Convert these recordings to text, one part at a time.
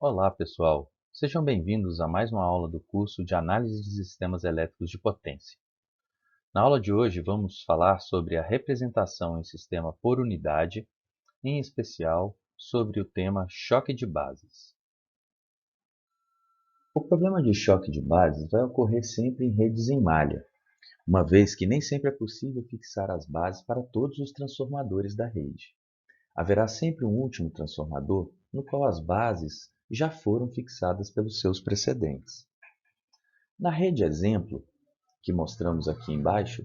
Olá, pessoal. Sejam bem-vindos a mais uma aula do curso de Análise de Sistemas Elétricos de Potência. Na aula de hoje, vamos falar sobre a representação em sistema por unidade, em especial sobre o tema choque de bases. O problema de choque de bases vai ocorrer sempre em redes em malha, uma vez que nem sempre é possível fixar as bases para todos os transformadores da rede. Haverá sempre um último transformador no qual as bases já foram fixadas pelos seus precedentes. Na rede exemplo, que mostramos aqui embaixo,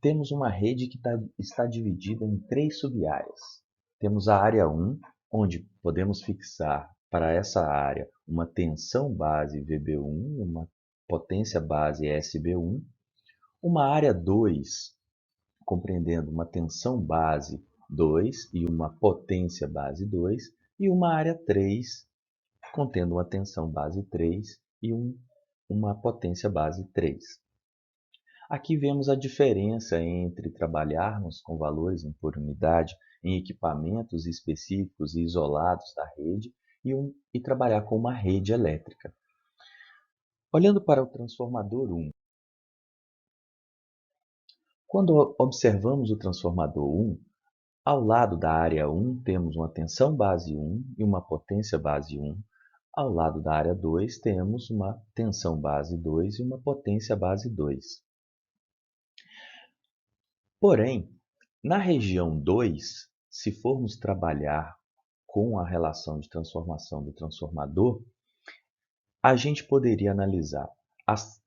temos uma rede que está dividida em três sub-áreas. Temos a área 1, onde podemos fixar para essa área uma tensão base VB1, uma potência base SB1, uma área 2, compreendendo uma tensão base 2 e uma potência base 2, e uma área 3, contendo uma tensão base 3 e uma potência base 3. Aqui vemos a diferença entre trabalharmos com valores por unidade em equipamentos específicos e isolados da rede e trabalhar com uma rede elétrica. Olhando para o transformador 1, quando observamos o transformador 1, ao lado da área 1 temos uma tensão base 1 e uma potência base 1. Ao lado da área 2 temos uma tensão base 2 e uma potência base 2. Porém, na região 2, se formos trabalhar com a relação de transformação do transformador, a gente poderia analisar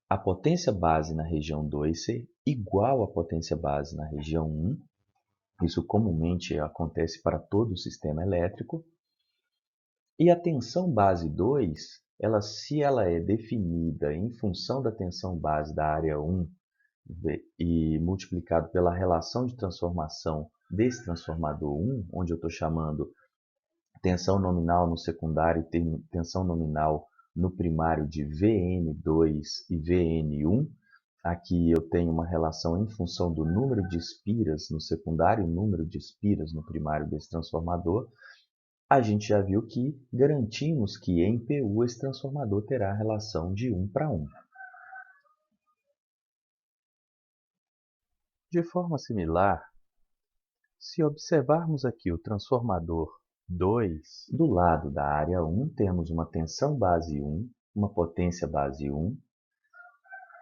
a potência base na região 2 ser igual à potência base na região 1. Isso comumente acontece para todo o sistema elétrico. E a tensão base 2, se ela é definida em função da tensão base da área 1 e multiplicado pela relação de transformação desse transformador 1, onde eu estou chamando tensão nominal no secundário e tensão nominal no primário de Vn2 e Vn1, aqui eu tenho uma relação em função do número de espiras no secundário e número de espiras no primário desse transformador, a gente já viu que garantimos que em PU esse transformador terá a relação de 1 para 1. De forma similar, se observarmos aqui o transformador 2, do lado da área 1 temos uma tensão base 1, uma potência base 1.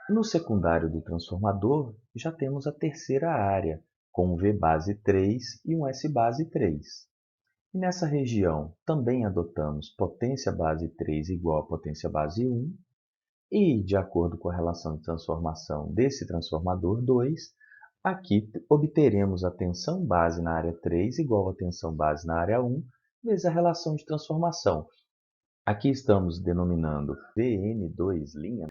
No secundário do transformador, já temos a terceira área, com um V base 3 e um S base 3. E nessa região também adotamos potência base 3 igual a potência base 1, e, de acordo com a relação de transformação desse transformador 2, aqui obteremos a tensão base na área 3 igual a tensão base na área 1, vezes a relação de transformação. Aqui estamos denominando Vn2'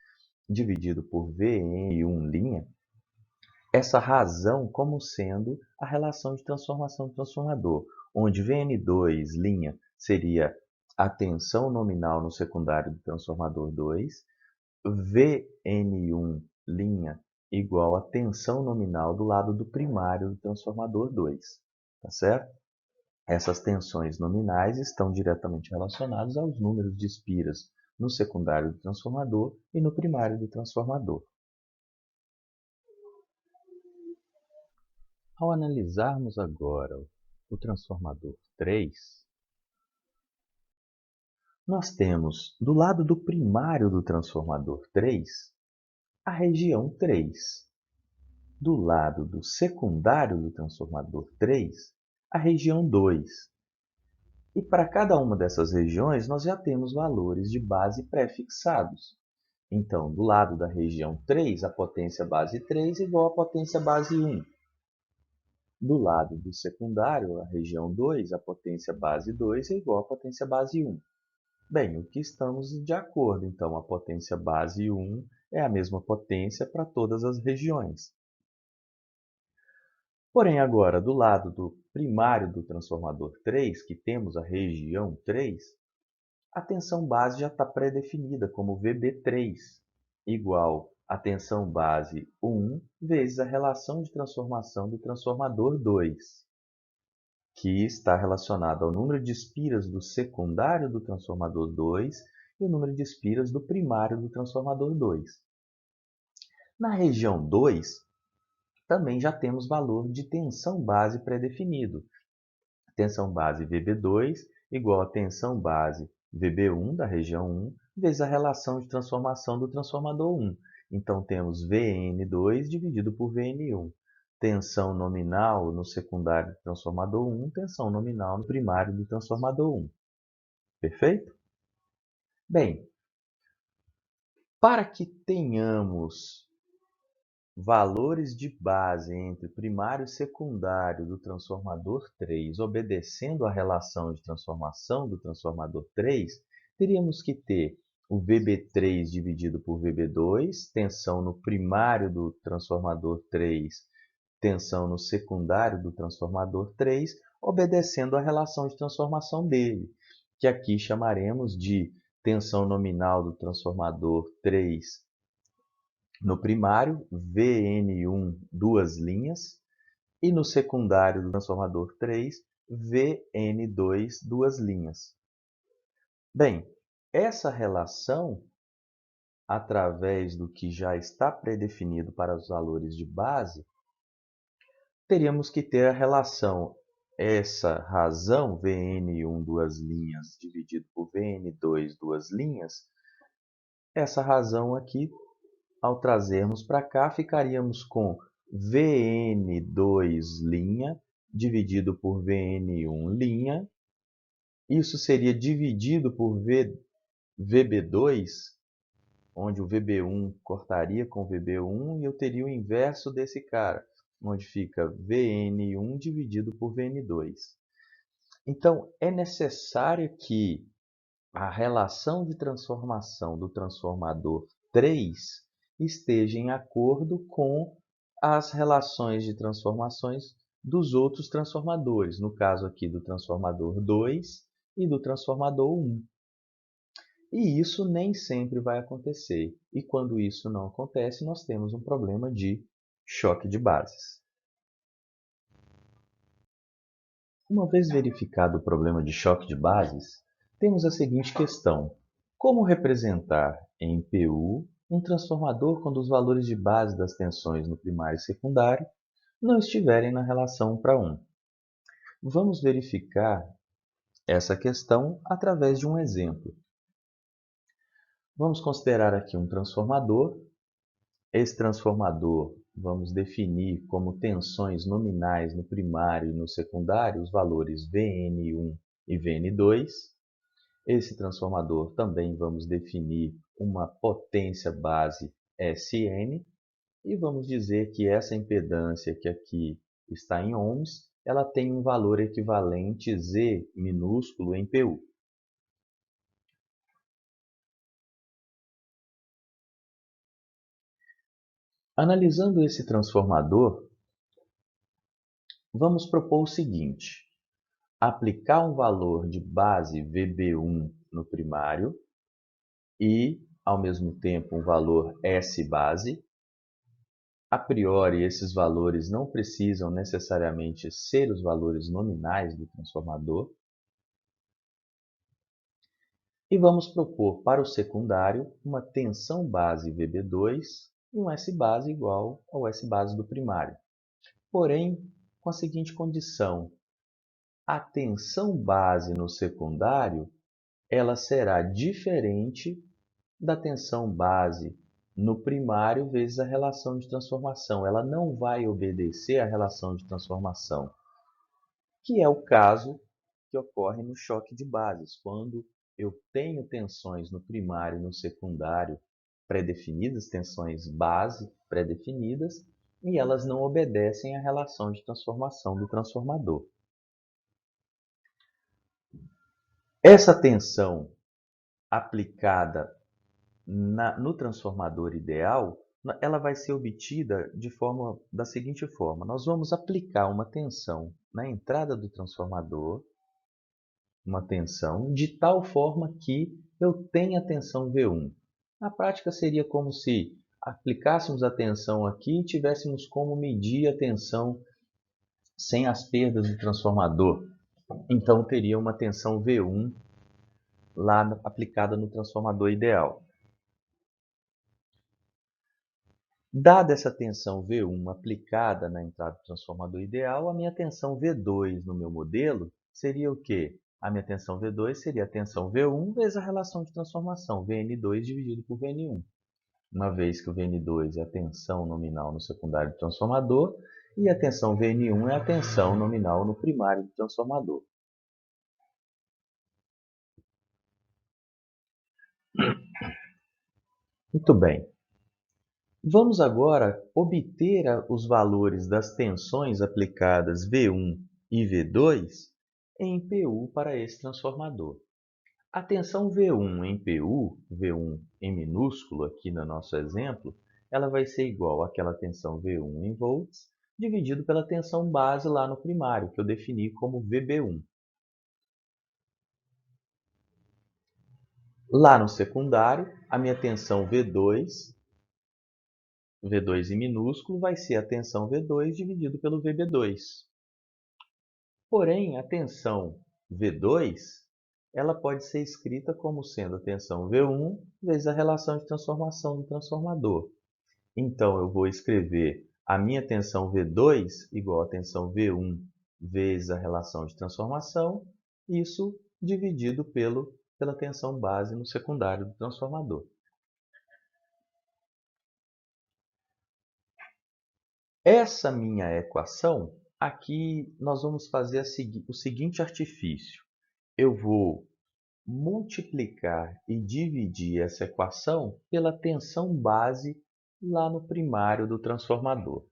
dividido por Vn1', essa razão como sendo a relação de transformação do transformador, onde Vn2' seria a tensão nominal no secundário do transformador 2, Vn1' igual a tensão nominal do lado do primário do transformador 2. Tá certo? Essas tensões nominais estão diretamente relacionadas aos números de espiras no secundário do transformador e no primário do transformador. Ao analisarmos agora o transformador 3, nós temos do lado do primário do transformador 3 a região 3. Do lado do secundário do transformador 3, a região 2. E para cada uma dessas regiões, nós já temos valores de base pré-fixados. Então, do lado da região 3, a potência base 3 é igual à potência base 1. Do lado do secundário, a região 2, a potência base 2 é igual à potência base 1. Bem, o que estamos de acordo, então, a potência base 1 é a mesma potência para todas as regiões. Porém, agora, do lado do primário do transformador 3, que temos a região 3, a tensão base já está pré-definida como VB3, igual a tensão base 1 vezes a relação de transformação do transformador 2. que está relacionado ao número de espiras do secundário do transformador 2 e o número de espiras do primário do transformador 2. Na região 2, também já temos valor de tensão base pré-definido. Tensão base VB2 igual a tensão base VB1 da região 1 vezes a relação de transformação do transformador 1. Então temos Vn2 dividido por Vn1. Tensão nominal no secundário do transformador 1, tensão nominal no primário do transformador 1. Perfeito? Bem, para que tenhamos valores de base entre primário e secundário do transformador 3, obedecendo à relação de transformação do transformador 3, teríamos que ter o VB3 dividido por VB2, tensão no primário do transformador 3, tensão no secundário do transformador 3, obedecendo à relação de transformação dele, que aqui chamaremos de tensão nominal do transformador 3 no primário, Vn1, duas linhas, e no secundário do transformador 3, Vn2, duas linhas. Bem, essa relação, através do que já está predefinido para os valores de base, teríamos que ter a relação, essa razão, Vn1, duas linhas, dividido por Vn2, duas linhas, essa razão aqui, ao trazermos para cá, ficaríamos com Vn2' dividido por Vn1'. Isso seria dividido por Vb2, onde o Vb1 cortaria com o Vb1 e eu teria o inverso desse cara, onde fica Vn1 dividido por Vn2. Então, é necessário que a relação de transformação do transformador 3 esteja em acordo com as relações de transformações dos outros transformadores, no caso aqui do transformador 2 e do transformador 1. E isso nem sempre vai acontecer. E quando isso não acontece, nós temos um problema de choque de bases. Uma vez verificado o problema de choque de bases, temos a seguinte questão: como representar em PU um transformador quando os valores de base das tensões no primário e secundário não estiverem na relação 1 para 1? Vamos verificar essa questão através de um exemplo. Vamos considerar aqui um transformador. Esse transformador vamos definir como tensões nominais no primário e no secundário os valores Vn1 e Vn2. Esse transformador também vamos definir uma potência base Sn e vamos dizer que essa impedância que aqui está em ohms, ela tem um valor equivalente Z minúsculo em PU. Analisando esse transformador, vamos propor o seguinte: aplicar um valor de base VB1 no primário e, ao mesmo tempo, um valor S base. A priori, esses valores não precisam necessariamente ser os valores nominais do transformador. E vamos propor para o secundário uma tensão base VB2 e um S base igual ao S base do primário. Porém, com a seguinte condição: a tensão base no secundário ela será diferente da tensão base no primário vezes a relação de transformação. Ela não vai obedecer à relação de transformação, que é o caso que ocorre no choque de bases, quando eu tenho tensões no primário e no secundário pré-definidas, tensões base pré-definidas, e elas não obedecem à relação de transformação do transformador. Essa tensão aplicada no transformador ideal, ela vai ser obtida da seguinte forma: nós vamos aplicar uma tensão na entrada do transformador, uma tensão de tal forma que eu tenha tensão V1. Na prática seria como se aplicássemos a tensão aqui e tivéssemos como medir a tensão sem as perdas do transformador. Então, teria uma tensão V1 lá aplicada no transformador ideal. Dada essa tensão V1 aplicada na entrada do transformador ideal, a minha tensão V2 no meu modelo seria o quê? A minha tensão V2 seria a tensão V1 vezes a relação de transformação, Vn2 dividido por Vn1. Uma vez que o Vn2 é a tensão nominal no secundário do transformador e a tensão Vn1 é a tensão nominal no primário do transformador. Muito bem. Vamos agora obter os valores das tensões aplicadas V1 e V2 em PU para esse transformador. A tensão V1 em PU, V1 em minúsculo aqui no nosso exemplo, ela vai ser igual àquela tensão V1 em volts dividido pela tensão base lá no primário, que eu defini como VB1. Lá no secundário, a minha tensão V2 em minúsculo vai ser a tensão V2 dividido pelo VB2. Porém, a tensão V2 ela pode ser escrita como sendo a tensão V1 vezes a relação de transformação do transformador. Então, eu vou escrever a minha tensão V2 igual a tensão V1 vezes a relação de transformação, isso dividido pela tensão base no secundário do transformador. Essa minha equação, aqui nós vamos fazer o seguinte artifício. Eu vou multiplicar e dividir essa equação pela tensão base lá no primário do transformador.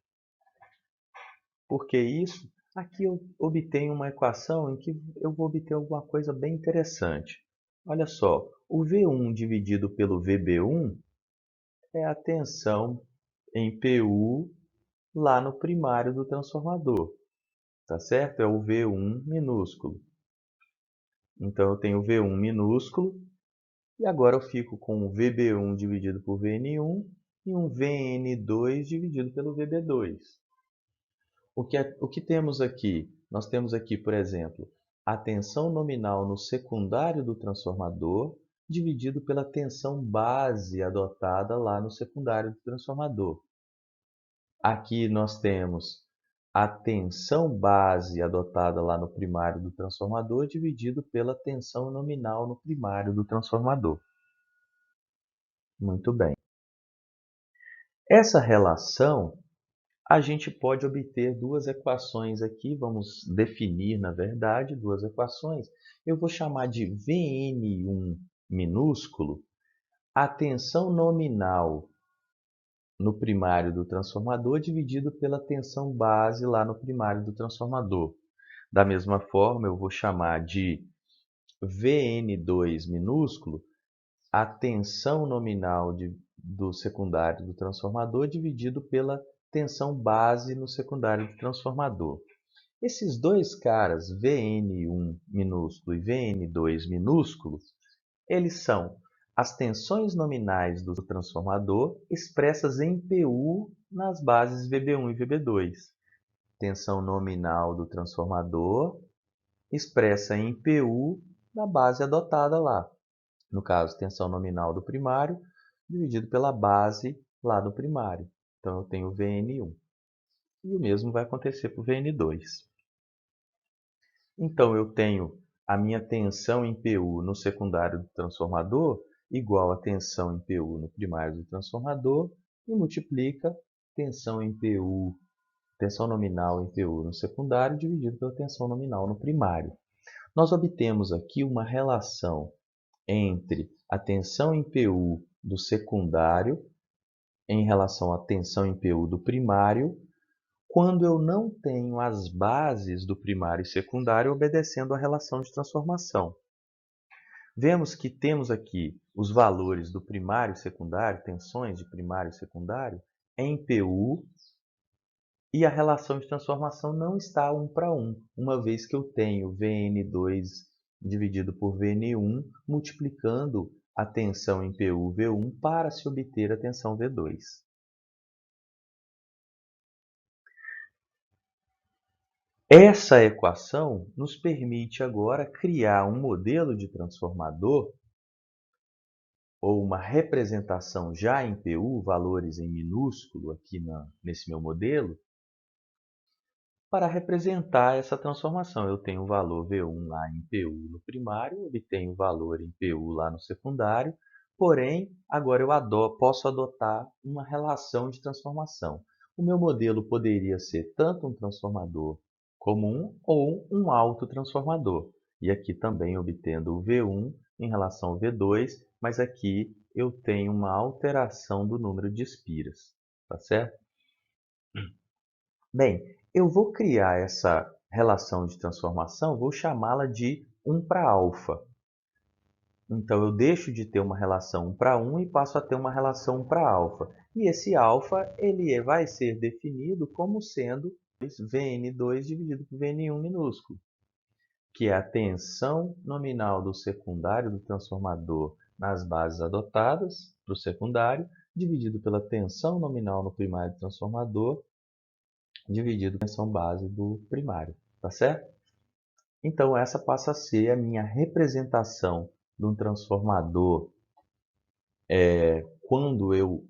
Por que isso? Aqui eu obtenho uma equação em que eu vou obter alguma coisa bem interessante. Olha só, o V1 dividido pelo VB1 é a tensão em PU lá no primário do transformador. Tá certo? É o V1 minúsculo. Então, eu tenho o V1 minúsculo, e agora eu fico com o VB1 dividido por Vn1 e um Vn2 dividido pelo VB2. O que temos aqui? Nós temos aqui, por exemplo, a tensão nominal no secundário do transformador dividido pela tensão base adotada lá no secundário do transformador. Aqui nós temos a tensão base adotada lá no primário do transformador dividido pela tensão nominal no primário do transformador. Muito bem. Essa relação, a gente pode obter duas equações aqui, vamos definir, na verdade, duas equações. Eu vou chamar de Vn1 minúsculo a tensão nominal no primário do transformador dividido pela tensão base lá no primário do transformador. Da mesma forma, eu vou chamar de Vn2 minúsculo a tensão nominal do secundário do transformador dividido pela tensão base no secundário do transformador. Esses dois caras, Vn1 minúsculo e Vn2 minúsculo, eles são as tensões nominais do transformador expressas em PU nas bases VB1 e VB2. Tensão nominal do transformador expressa em PU na base adotada lá. No caso, tensão nominal do primário dividido pela base lá do primário. Então, eu tenho Vn1. E o mesmo vai acontecer para o Vn2. Então, eu tenho a minha tensão em PU no secundário do transformador igual a tensão em PU no primário do transformador e multiplica tensão em PU, tensão nominal em PU no secundário dividido pela tensão nominal no primário. Nós obtemos aqui uma relação entre a tensão em PU do secundário em relação à tensão em PU do primário, quando eu não tenho as bases do primário e secundário obedecendo à relação de transformação. Vemos que temos aqui os valores do primário e secundário, tensões de primário e secundário, em PU, e a relação de transformação não está 1 para 1, uma vez que eu tenho Vn2 dividido por Vn1, multiplicando a tensão em PU V1 para se obter a tensão V2. Essa equação nos permite agora criar um modelo de transformador ou uma representação já em PU, valores em minúsculo aqui nesse meu modelo, para representar essa transformação. Eu tenho o valor V1 lá em PU no primário, obtenho o valor em PU lá no secundário, porém, agora eu posso adotar uma relação de transformação. O meu modelo poderia ser tanto um transformador comum ou um autotransformador. E aqui também obtendo o V1 em relação ao V2, mas aqui eu tenho uma alteração do número de espiras, tá certo? Bem, eu vou criar essa relação de transformação, vou chamá-la de 1 para alfa. Então, eu deixo de ter uma relação 1 para 1 e passo a ter uma relação 1 para alfa. E esse alfa ele vai ser definido como sendo Vn2 dividido por Vn1 minúsculo, que é a tensão nominal do secundário do transformador nas bases adotadas para o secundário, dividido pela tensão nominal no primário do transformador, dividido pela tensão base do primário, tá certo? Então essa passa a ser a minha representação de um transformador quando eu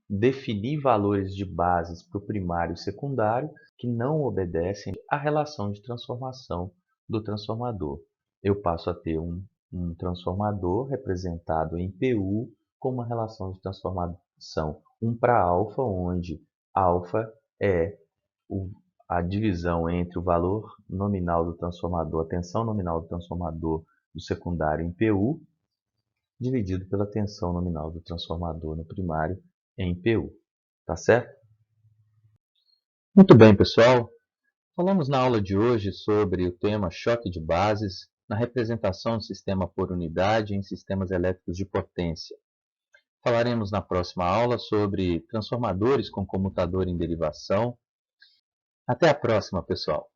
definir valores de bases para o primário e secundário que não obedecem à relação de transformação do transformador. Eu passo a ter um transformador representado em PU com uma relação de transformação 1 para alfa, onde alfa é a divisão entre o valor nominal do transformador, a tensão nominal do transformador do secundário em PU, dividido pela tensão nominal do transformador no primário em PU. Tá certo? Muito bem, pessoal. Falamos na aula de hoje sobre o tema choque de bases na representação do sistema por unidade em sistemas elétricos de potência. Falaremos na próxima aula sobre transformadores com comutador em derivação. Até a próxima, pessoal!